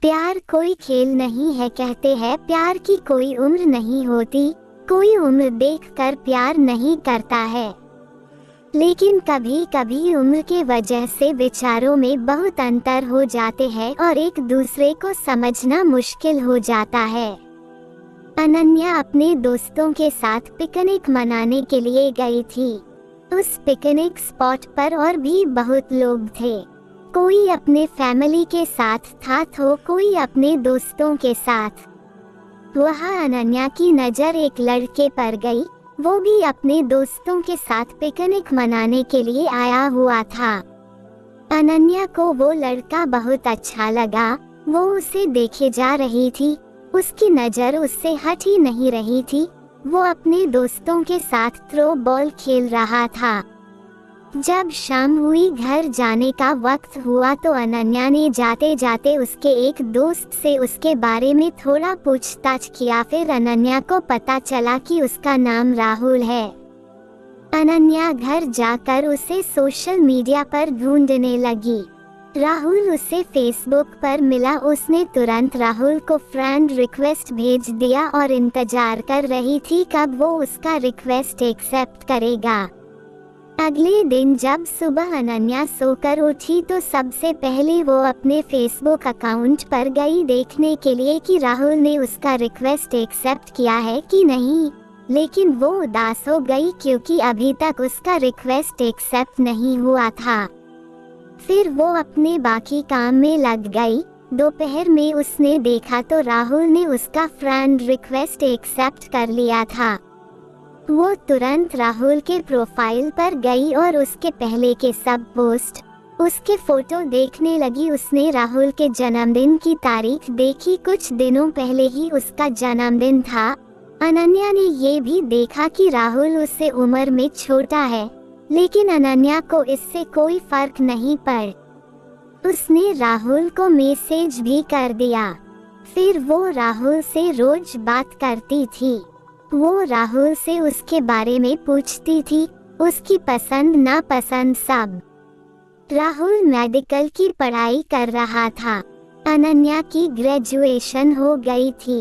प्यार कोई खेल नहीं है, कहते हैं प्यार की कोई उम्र नहीं होती, कोई उम्र देखकर प्यार नहीं करता है। लेकिन कभी कभी उम्र के वजह से विचारों में बहुत अंतर हो जाते हैं और एक दूसरे को समझना मुश्किल हो जाता है। अनन्या अपने दोस्तों के साथ पिकनिक मनाने के लिए गई थी। उस पिकनिक स्पॉट पर और भी बहुत लोग थे। कोई अपने फैमिली के साथ था तो कोई अपने दोस्तों के साथ। वहाँ अनन्या की नज़र एक लड़के पर गई। वो भी अपने दोस्तों के साथ पिकनिक मनाने के लिए आया हुआ था। अनन्या को वो लड़का बहुत अच्छा लगा। वो उसे देखे जा रही थी। उसकी नज़र उससे हट ही नहीं रही थी। वो अपने दोस्तों के साथ थ्रो बॉल खेल रहा था। जब शाम हुई, घर जाने का वक्त हुआ तो अनन्या ने जाते जाते उसके एक दोस्त से उसके बारे में थोड़ा पूछताछ किया। फिर अनन्या को पता चला कि उसका नाम राहुल है। अनन्या घर जाकर उसे सोशल मीडिया पर ढूंढने लगी। राहुल उसे फेसबुक पर मिला। उसने तुरंत राहुल को फ्रेंड रिक्वेस्ट भेज दिया और इंतजार कर रही थी कब वो उसका रिक्वेस्ट एक्सेप्ट करेगा। अगले दिन जब सुबह अनन्या सोकर उठी तो सबसे पहले वो अपने फेसबुक अकाउंट पर गई देखने के लिए कि राहुल ने उसका रिक्वेस्ट एक्सेप्ट किया है कि नहीं। लेकिन वो उदास हो गई क्योंकि अभी तक उसका रिक्वेस्ट एक्सेप्ट नहीं हुआ था। फिर वो अपने बाकी काम में लग गई। दोपहर में उसने देखा तो राहुल ने उसका फ्रेंड रिक्वेस्ट एक्सेप्ट कर लिया था। वो तुरंत राहुल के प्रोफाइल पर गई और उसके पहले के सब पोस्ट, उसके फोटो देखने लगी। उसने राहुल के जन्मदिन की तारीख देखी। कुछ दिनों पहले ही उसका जन्मदिन था। अनन्या ने ये भी देखा कि राहुल उससे उम्र में छोटा है, लेकिन अनन्या को इससे कोई फर्क नहीं पड़ा। उसने राहुल को मैसेज भी कर दिया। फिर वो राहुल से रोज बात करती थी। वो राहुल से उसके बारे में पूछती थी, उसकी पसंद नापसंद सब। राहुल मेडिकल की पढ़ाई कर रहा था। अनन्या की ग्रेजुएशन हो गई थी।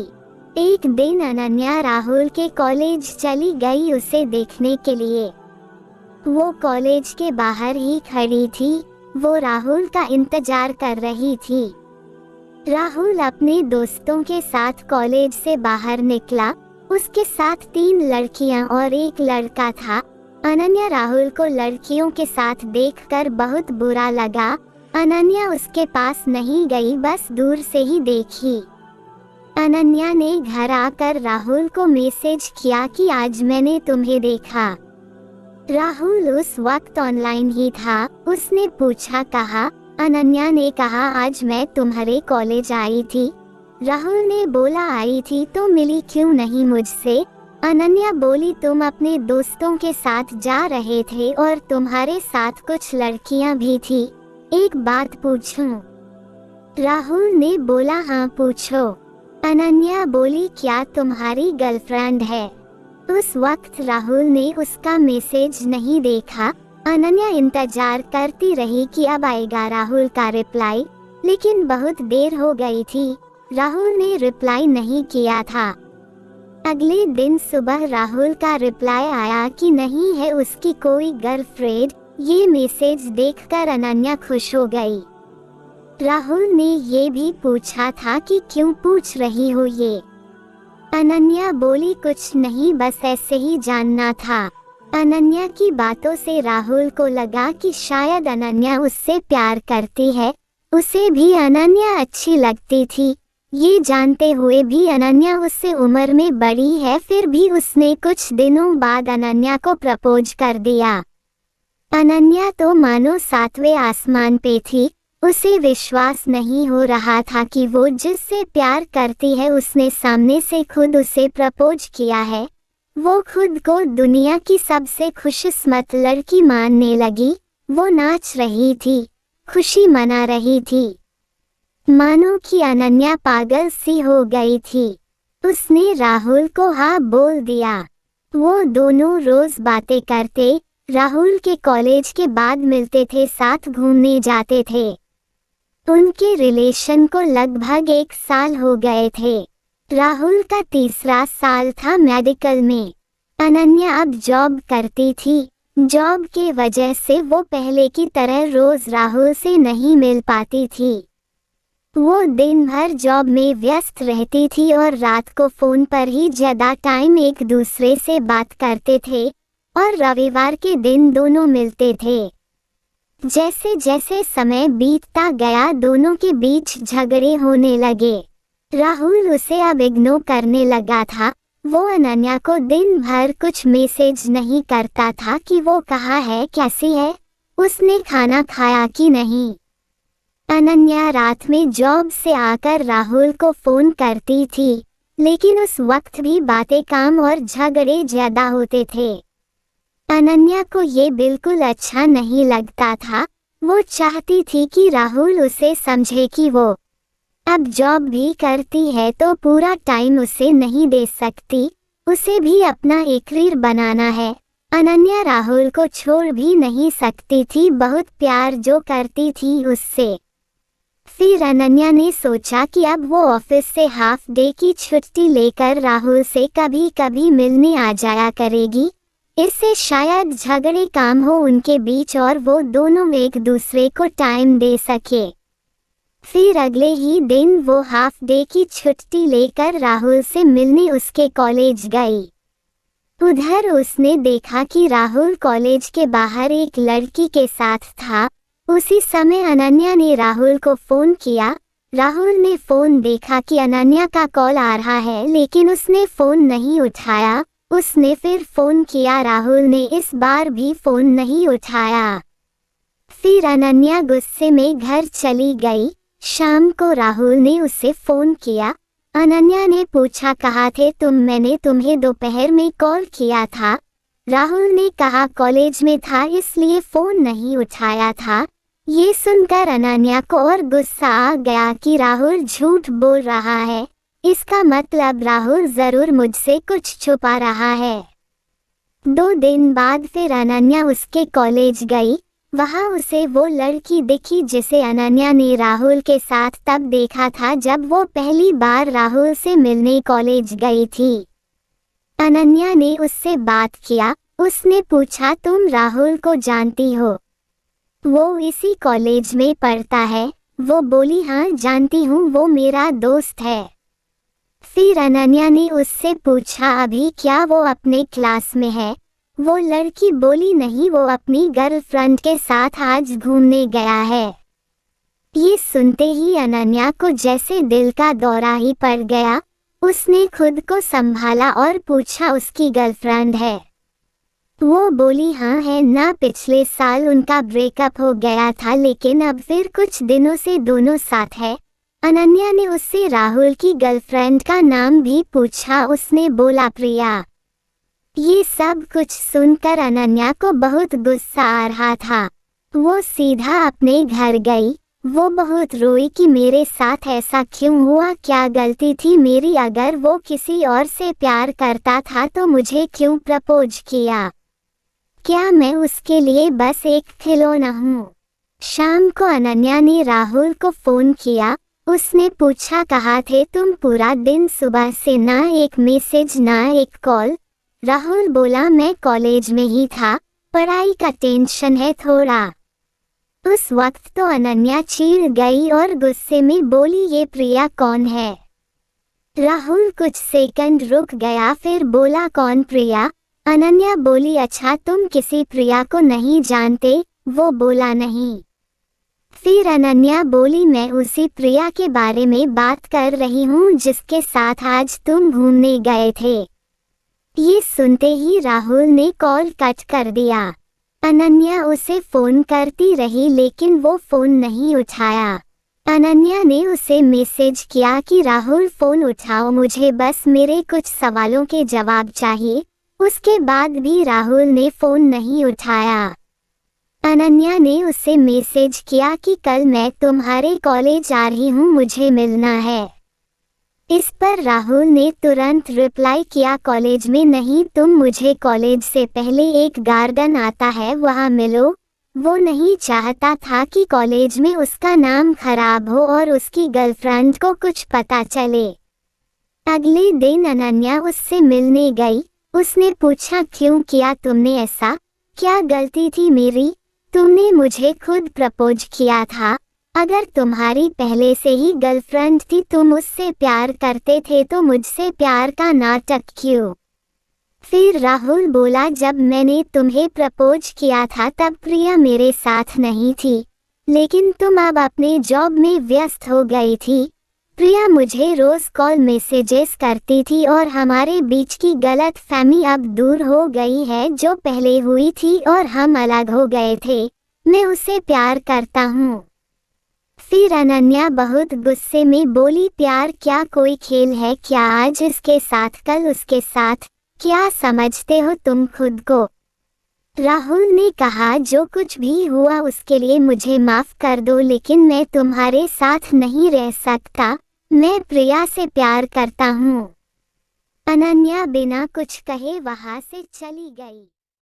एक दिन अनन्या राहुल के कॉलेज चली गई उसे देखने के लिए। वो कॉलेज के बाहर ही खड़ी थी। वो राहुल का इंतजार कर रही थी। राहुल अपने दोस्तों के साथ कॉलेज से बाहर निकला। उसके साथ 3 लड़कियां और एक लड़का था। अनन्या राहुल को लड़कियों के साथ देखकर बहुत बुरा लगा। अनन्या उसके पास नहीं गई, बस दूर से ही देखी। अनन्या ने घर आकर राहुल को मैसेज किया कि आज मैंने तुम्हें देखा। राहुल उस वक्त ऑनलाइन ही था। उसने पूछा कहा। अनन्या ने कहा आज मैं तुम्हारे कॉलेज आई थी। राहुल ने बोला आई थी तो मिली क्यों नहीं मुझसे। अनन्या बोली तुम अपने दोस्तों के साथ जा रहे थे और तुम्हारे साथ कुछ लड़कियां भी थी, एक बात पूछूं। राहुल ने बोला हाँ पूछो। अनन्या बोली क्या तुम्हारी गर्लफ्रेंड है। उस वक्त राहुल ने उसका मैसेज नहीं देखा। अनन्या इंतजार करती रही कि अब आएगा राहुल का रिप्लाई, लेकिन बहुत देर हो गई थी। राहुल ने रिप्लाई नहीं किया था। अगले दिन सुबह राहुल का रिप्लाई आया कि नहीं है उसकी कोई गर्लफ्रेंड। ये मैसेज देखकर अनन्या खुश हो गई। राहुल ने ये भी पूछा था कि क्यों पूछ रही हो ये। अनन्या बोली कुछ नहीं, बस ऐसे ही जानना था। अनन्या की बातों से राहुल को लगा कि शायद अनन्या उससे प्यार करती है। उसे भी अनन्या अच्छी लगती थी। ये जानते हुए भी अनन्या उससे उम्र में बड़ी है, फिर भी उसने कुछ दिनों बाद अनन्या को प्रपोज कर दिया। अनन्या तो मानो 7वें आसमान पे थी। उसे विश्वास नहीं हो रहा था कि वो जिससे प्यार करती है उसने सामने से खुद उसे प्रपोज किया है। वो खुद को दुनिया की सबसे खुशकिस्मत लड़की मानने लगी। वो नाच रही थी, खुशी मना रही थी, मानो कि अनन्या पागल सी हो गई थी। उसने राहुल को हाँ बोल दिया। वो दोनों रोज बातें करते। राहुल के कॉलेज के बाद मिलते थे, साथ घूमने जाते थे। उनके रिलेशन को लगभग 1 साल हो गए थे। राहुल का 3रा साल था मेडिकल में। अनन्या अब जॉब करती थी। जॉब के वजह से वो पहले की तरह रोज राहुल से नहीं मिल पाती थी। वो दिन भर जॉब में व्यस्त रहती थी और रात को फोन पर ही ज्यादा टाइम एक दूसरे से बात करते थे और रविवार के दिन दोनों मिलते थे। जैसे जैसे समय बीतता गया दोनों के बीच झगड़े होने लगे। राहुल उसे अब इग्नोर करने लगा था। वो अनन्या को दिन भर कुछ मैसेज नहीं करता था कि वो कहाँ है, कैसी है, उसने खाना खाया कि नहीं। अनन्या रात में जॉब से आकर राहुल को फोन करती थी, लेकिन उस वक्त भी बातें काम और झगड़े ज्यादा होते थे। अनन्या को ये बिल्कुल अच्छा नहीं लगता था। वो चाहती थी कि राहुल उसे समझे कि वो अब जॉब भी करती है तो पूरा टाइम उसे नहीं दे सकती, उसे भी अपना एक करियर बनाना है। अनन्या राहुल को छोड़ भी नहीं सकती थी, बहुत प्यार जो करती थी उससे। फिर अनन्या ने सोचा कि अब वो ऑफिस से हाफ डे की छुट्टी लेकर राहुल से कभी कभी मिलने आ जाया करेगी। इससे शायद झगड़े काम हो उनके बीच और वो दोनों एक दूसरे को टाइम दे सके। फिर अगले ही दिन वो हाफ डे की छुट्टी लेकर राहुल से मिलने उसके कॉलेज गई। उधर उसने देखा कि राहुल कॉलेज के बाहर एक लड़की के साथ था। उसी समय अनन्या ने राहुल को फोन किया। राहुल ने फोन देखा कि अनन्या का कॉल आ रहा है, लेकिन उसने फोन नहीं उठाया। उसने फिर फोन किया, राहुल ने इस बार भी फोन नहीं उठाया। फिर अनन्या गुस्से में घर चली गई। शाम को राहुल ने उसे फोन किया। अनन्या ने पूछा, कहाँ थे तुम, मैंने तुम्हें दोपहर में कॉल किया था। राहुल ने कहा कॉलेज में था इसलिए फोन नहीं उठाया था। ये सुनकर अनन्या को और गुस्सा आ गया कि राहुल झूठ बोल रहा है, इसका मतलब राहुल जरूर मुझसे कुछ छुपा रहा है। 2 दिन बाद फिर अनन्या उसके कॉलेज गई। वहां उसे वो लड़की दिखी जिसे अनन्या ने राहुल के साथ तब देखा था जब वो पहली बार राहुल से मिलने कॉलेज गई थी। अनन्या ने उससे बात किया। उसने पूछा, तुम राहुल को जानती हो, वो इसी कॉलेज में पढ़ता है। वो बोली, हाँ जानती हूँ, वो मेरा दोस्त है। फिर अनन्या ने उससे पूछा, अभी क्या वो अपने क्लास में है? वो लड़की बोली, नहीं, वो अपनी गर्लफ्रेंड के साथ आज घूमने गया है। ये सुनते ही अनन्या को जैसे दिल का दौरा ही पड़ गया। उसने खुद को संभाला और पूछा, उसकी गर्लफ्रेंड है? वो बोली, हाँ है ना, पिछले साल उनका ब्रेकअप हो गया था, लेकिन अब फिर कुछ दिनों से दोनों साथ है। अनन्या ने उससे राहुल की गर्लफ्रेंड का नाम भी पूछा। उसने बोला, प्रिया। ये सब कुछ सुनकर अनन्या को बहुत गुस्सा आ रहा था। वो सीधा अपने घर गई। वो बहुत रोई कि मेरे साथ ऐसा क्यों हुआ, क्या गलती थी मेरी? अगर वो किसी और से प्यार करता था तो मुझे क्यों प्रपोज किया? क्या मैं उसके लिए बस एक खिलौना हूँ? शाम को अनन्या ने राहुल को फोन किया। उसने पूछा, कहाँ थे तुम पूरा दिन? सुबह से ना एक मैसेज ना एक कॉल। राहुल बोला, मैं कॉलेज में ही था, पढ़ाई का टेंशन है थोड़ा। उस वक्त तो अनन्या चिढ़ गई और गुस्से में बोली, ये प्रिया कौन है? राहुल कुछ सेकंड रुक गया, फिर बोला, कौन प्रिया? अनन्या बोली, अच्छा तुम किसी प्रिया को नहीं जानते? वो बोला, नहीं। फिर अनन्या बोली, मैं उसी प्रिया के बारे में बात कर रही हूँ जिसके साथ आज तुम घूमने गए थे। ये सुनते ही राहुल ने कॉल कट कर दिया। अनन्या उसे फोन करती रही लेकिन वो फोन नहीं उठाया। अनन्या ने उसे मैसेज किया कि राहुल फोन उठाओ, मुझे बस मेरे कुछ सवालों के जवाब चाहिए। उसके बाद भी राहुल ने फोन नहीं उठाया। अनन्या ने उसे मैसेज किया कि कल मैं तुम्हारे कॉलेज आ रही हूँ, मुझे मिलना है। इस पर राहुल ने तुरंत रिप्लाई किया, कॉलेज में नहीं, तुम मुझे कॉलेज से पहले एक गार्डन आता है वहाँ मिलो, वो नहीं चाहता था कि कॉलेज में उसका नाम खराब हो और उसकी गर्लफ्रेंड को कुछ पता चले। अगले दिन अनन्या उससे मिलने गई। उसने पूछा, क्यों किया तुमने ऐसा? क्या गलती थी मेरी? तुमने मुझे खुद प्रपोज किया था। अगर तुम्हारी पहले से ही गर्लफ्रेंड थी, तुम उससे प्यार करते थे, तो मुझसे प्यार का नाटक क्यों? फिर राहुल बोला, जब मैंने तुम्हें प्रपोज किया था तब प्रिया मेरे साथ नहीं थी, लेकिन तुम अब अपने जॉब में व्यस्त हो गई थी। प्रिया मुझे रोज कॉल मैसेजेस करती थी और हमारे बीच की गलतफहमी अब दूर हो गई है जो पहले हुई थी, और हम अलग हो गए थे। मैं उसे प्यार करता हूँ। फिर अनन्या बहुत गुस्से में बोली, प्यार क्या कोई खेल है क्या? आज इसके साथ कल उसके साथ, क्या समझते हो तुम खुद को? राहुल ने कहा, जो कुछ भी हुआ उसके लिए मुझे माफ कर दो, लेकिन मैं तुम्हारे साथ नहीं रह सकता। मैं प्रिया से प्यार करता हूँ। अनन्या बिना कुछ कहे वहां से चली गई।